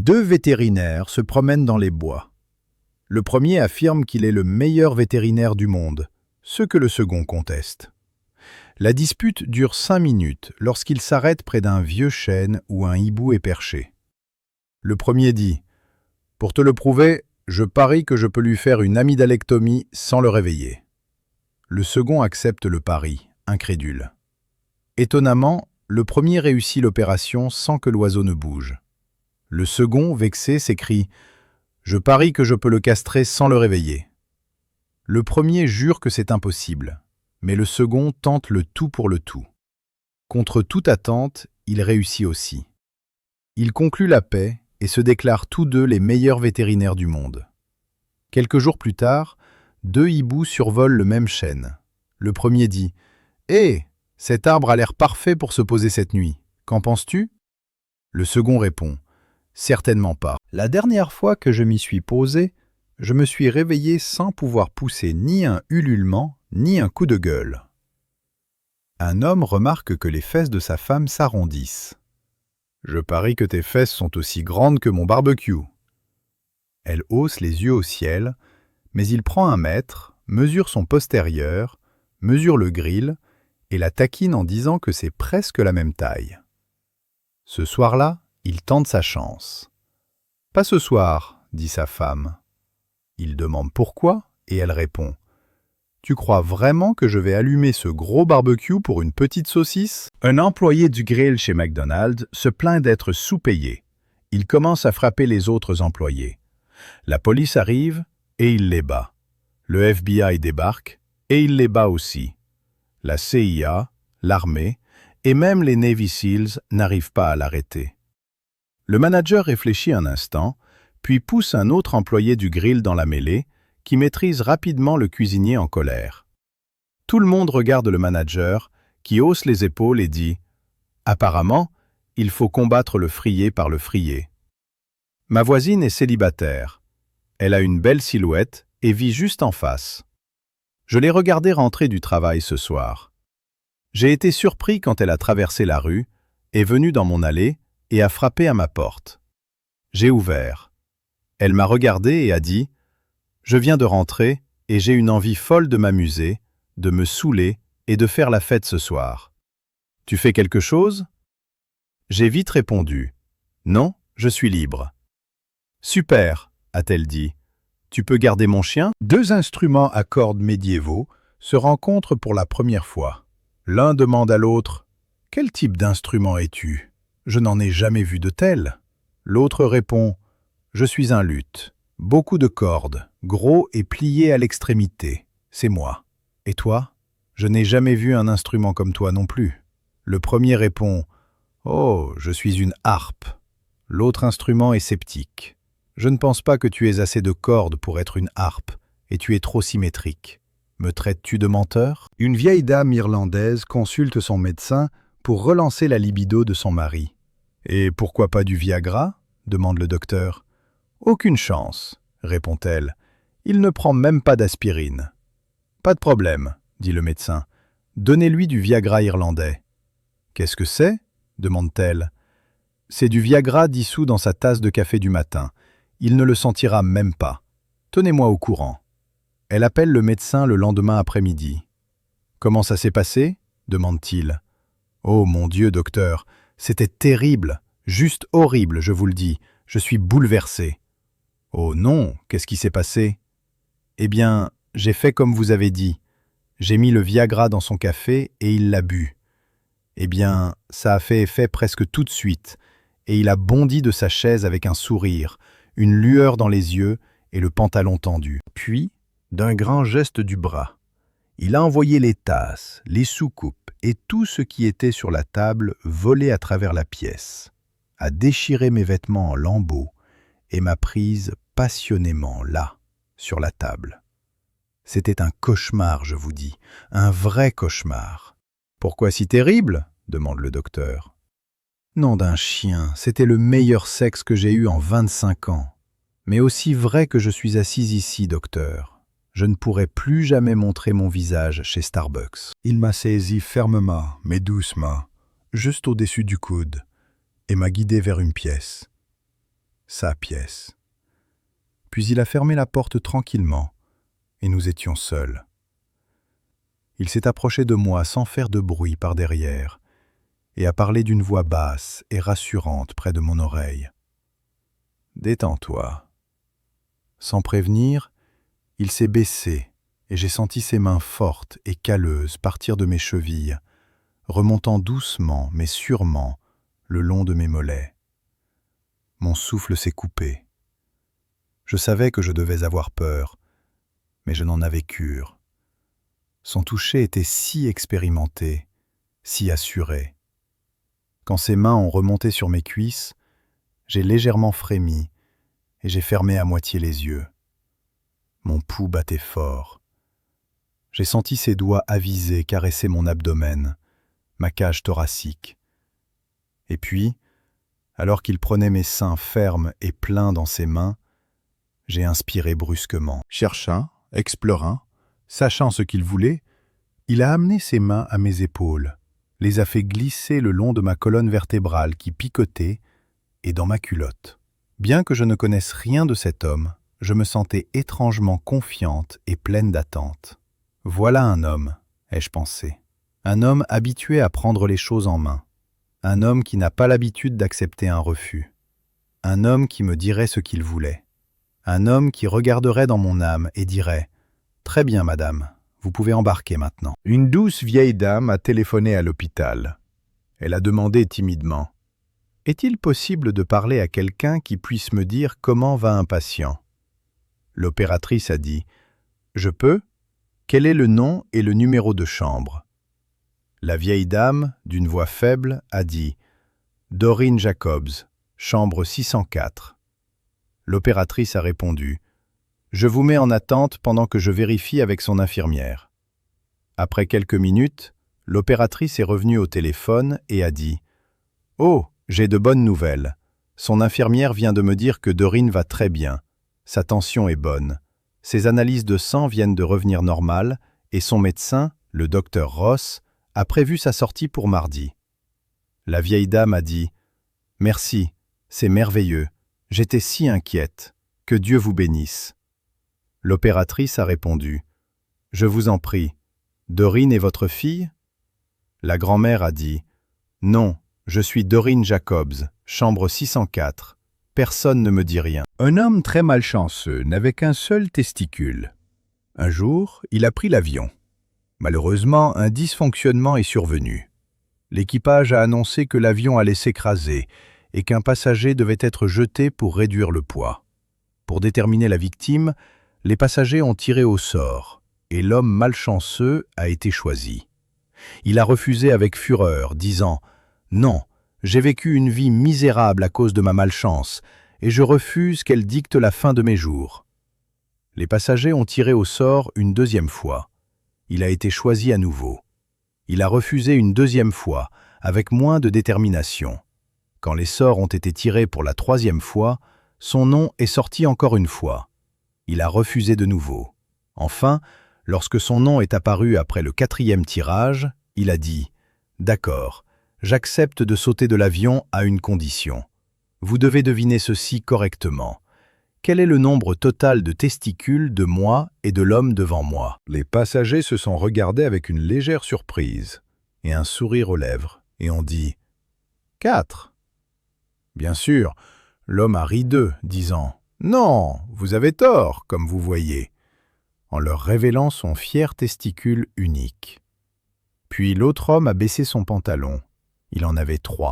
Deux vétérinaires se promènent dans les bois. Le premier affirme qu'il est le meilleur vétérinaire du monde, ce que le second conteste. La dispute dure 5 minutes lorsqu'il s'arrête près d'un vieux chêne où un hibou est perché. Le premier dit « Pour te le prouver, je parie que je peux lui faire une amydalectomie sans le réveiller. » Le second accepte le pari, incrédule. Étonnamment, le premier réussit l'opération sans que l'oiseau ne bouge. Le second, vexé, s'écrie « Je parie que je peux le castrer sans le réveiller. » Le premier jure que c'est impossible, mais le second tente le tout pour le tout. Contre toute attente, il réussit aussi. Ils concluent la paix et se déclarent tous deux les meilleurs vétérinaires du monde. Quelques jours plus tard, deux hiboux survolent le même chêne. Le premier dit « Hé, cet arbre a l'air parfait pour se poser cette nuit. Qu'en penses-tu » Le second répond « Certainement pas. La dernière fois que je m'y suis posé, je me suis réveillé sans pouvoir pousser ni un ululement, ni un coup de gueule. » Un homme remarque que les fesses de sa femme s'arrondissent. « Je parie que tes fesses sont aussi grandes que mon barbecue. » Elle hausse les yeux au ciel, mais il prend un mètre, mesure son postérieur, mesure le grill et la taquine en disant que c'est presque la même taille. Ce soir-là, il tente sa chance. « Pas ce soir, » dit sa femme. Il demande pourquoi et elle répond « Tu crois vraiment que je vais allumer ce gros barbecue pour une petite saucisse ?» Un employé du grill chez McDonald's se plaint d'être sous-payé. Il commence à frapper les autres employés. La police arrive et il les bat. Le FBI débarque et il les bat aussi. La CIA, l'armée et même les Navy Seals n'arrivent pas à l'arrêter. Le manager réfléchit un instant, puis pousse un autre employé du grill dans la mêlée, qui maîtrise rapidement le cuisinier en colère. Tout le monde regarde le manager, qui hausse les épaules et dit « Apparemment, il faut combattre le frier par le frier. » Ma voisine est célibataire. Elle a une belle silhouette et vit juste en face. Je l'ai regardée rentrer du travail ce soir. J'ai été surpris quand elle a traversé la rue, est venue dans mon allée et a frappé à ma porte. J'ai ouvert. Elle m'a regardé et a dit « Je viens de rentrer et j'ai une envie folle de m'amuser, de me saouler et de faire la fête ce soir. Tu fais quelque chose ?» J'ai vite répondu « Non, je suis libre. » « Super !» a-t-elle dit. « Tu peux garder mon chien ?» Deux instruments à cordes médiévaux se rencontrent pour la première fois. L'un demande à l'autre « Quel type d'instrument es-tu ? Je n'en ai jamais vu de tel. » L'autre répond « Je suis un luth. Beaucoup de cordes, gros et plié à l'extrémité. C'est moi. Et toi ? Je n'ai jamais vu un instrument comme toi non plus. » Le premier répond « Oh, je suis une harpe. » L'autre instrument est sceptique. Je ne pense pas que tu aies assez de cordes pour être une harpe, et tu es trop symétrique. Me traites-tu de menteur ? Une vieille dame irlandaise consulte son médecin pour relancer la libido de son mari. « Et pourquoi pas du Viagra ?» demande le docteur. « Aucune chance, » répond-elle. « Il ne prend même pas d'aspirine. »« Pas de problème, » dit le médecin. « Donnez-lui du Viagra irlandais. »« Qu'est-ce que c'est ?» demande-t-elle. « C'est du Viagra dissous dans sa tasse de café du matin. Il ne le sentira même pas. Tenez-moi au courant. » Elle appelle le médecin le lendemain après-midi. « Comment ça s'est passé ?» demande-t-il. « Oh mon Dieu, docteur, c'était terrible, juste horrible, je vous le dis. Je suis bouleversé. »« Oh non, qu'est-ce qui s'est passé ?»« Eh bien, j'ai fait comme vous avez dit. J'ai mis le Viagra dans son café et il l'a bu. Eh bien, ça a fait effet presque tout de suite, et il a bondi de sa chaise avec un sourire, une lueur dans les yeux et le pantalon tendu. Puis, d'un grand geste du bras, il a envoyé les tasses, les soucoupes et tout ce qui était sur la table voler à travers la pièce, a déchiré mes vêtements en lambeaux et m'a prise passionnément là, sur la table. C'était un cauchemar, je vous dis, un vrai cauchemar. « Pourquoi si terrible ?» demande le docteur. Nom d'un chien, c'était le meilleur sexe que j'ai eu en 25 ans. Mais aussi vrai que je suis assise ici, docteur, je ne pourrai plus jamais montrer mon visage chez Starbucks. Il m'a saisi fermement, mais doucement, juste au-dessus du coude, et m'a guidé vers une pièce. sa pièce. Puis il a fermé la porte tranquillement, et nous étions seuls. Il s'est approché de moi sans faire de bruit par derrière, et a parlé d'une voix basse et rassurante près de mon oreille. « Détends-toi. » Sans prévenir, il s'est baissé, et j'ai senti ses mains fortes et calleuses partir de mes chevilles, remontant doucement mais sûrement le long de mes mollets. Mon souffle s'est coupé. Je savais que je devais avoir peur, mais je n'en avais cure. Son toucher était si expérimenté, si assuré. Quand ses mains ont remonté sur mes cuisses, j'ai légèrement frémi et j'ai fermé à moitié les yeux. Mon pouls battait fort. J'ai senti ses doigts avisés caresser mon abdomen, ma cage thoracique. Et puis, alors qu'il prenait mes seins fermes et pleins dans ses mains, j'ai inspiré brusquement. Cherchant, explorant, sachant ce qu'il voulait, il a amené ses mains à mes épaules, les a fait glisser le long de ma colonne vertébrale qui picotait et dans ma culotte. Bien que je ne connaisse rien de cet homme, je me sentais étrangement confiante et pleine d'attente. Voilà un homme, ai-je pensé. Un homme habitué à prendre les choses en main. Un homme qui n'a pas l'habitude d'accepter un refus. Un homme qui me dirait ce qu'il voulait. Un homme qui regarderait dans mon âme et dirait « Très bien, madame, vous pouvez embarquer maintenant. » Une douce vieille dame a téléphoné à l'hôpital. Elle a demandé timidement « Est-il possible de parler à quelqu'un qui puisse me dire comment va un patient ?» L'opératrice a dit « Je peux ? Quel est le nom et le numéro de chambre ?» La vieille dame, d'une voix faible, a dit « Doreen Jacobs, chambre 604. » L'opératrice a répondu « Je vous mets en attente pendant que je vérifie avec son infirmière. » Après quelques minutes, l'opératrice est revenue au téléphone et a dit « Oh, j'ai de bonnes nouvelles. Son infirmière vient de me dire que Doreen va très bien. Sa tension est bonne. Ses analyses de sang viennent de revenir normales et son médecin, le docteur Ross, a prévu sa sortie pour mardi. » La vieille dame a dit « Merci, c'est merveilleux. J'étais si inquiète. Que Dieu vous bénisse. » L'opératrice a répondu « Je vous en prie. Doreen est votre fille ?» La grand-mère a dit « Non, je suis Doreen Jacobs, chambre 604. Personne ne me dit rien. » Un homme très malchanceux n'avait qu'un seul testicule. Un jour, il a pris l'avion. Malheureusement, un dysfonctionnement est survenu. L'équipage a annoncé que l'avion allait s'écraser et qu'un passager devait être jeté pour réduire le poids. Pour déterminer la victime, les passagers ont tiré au sort et l'homme malchanceux a été choisi. Il a refusé avec fureur, disant « Non, j'ai vécu une vie misérable à cause de ma malchance et je refuse qu'elle dicte la fin de mes jours. » Les passagers ont tiré au sort une deuxième fois. Il a été choisi à nouveau. Il a refusé une deuxième fois, avec moins de détermination. Quand les sorts ont été tirés pour la troisième fois, son nom est sorti encore une fois. Il a refusé de nouveau. Enfin, lorsque son nom est apparu après le quatrième tirage, il a dit « D'accord, j'accepte de sauter de l'avion à une condition. Vous devez deviner ceci correctement. Quel est le nombre total de testicules de moi et de l'homme devant moi ?» Les passagers se sont regardés avec une légère surprise et un sourire aux lèvres, et ont dit « 4. » Bien sûr, l'homme a ri d'eux, disant « Non, vous avez tort, comme vous voyez », en leur révélant son fier testicule unique. Puis l'autre homme a baissé son pantalon. Il en avait 3.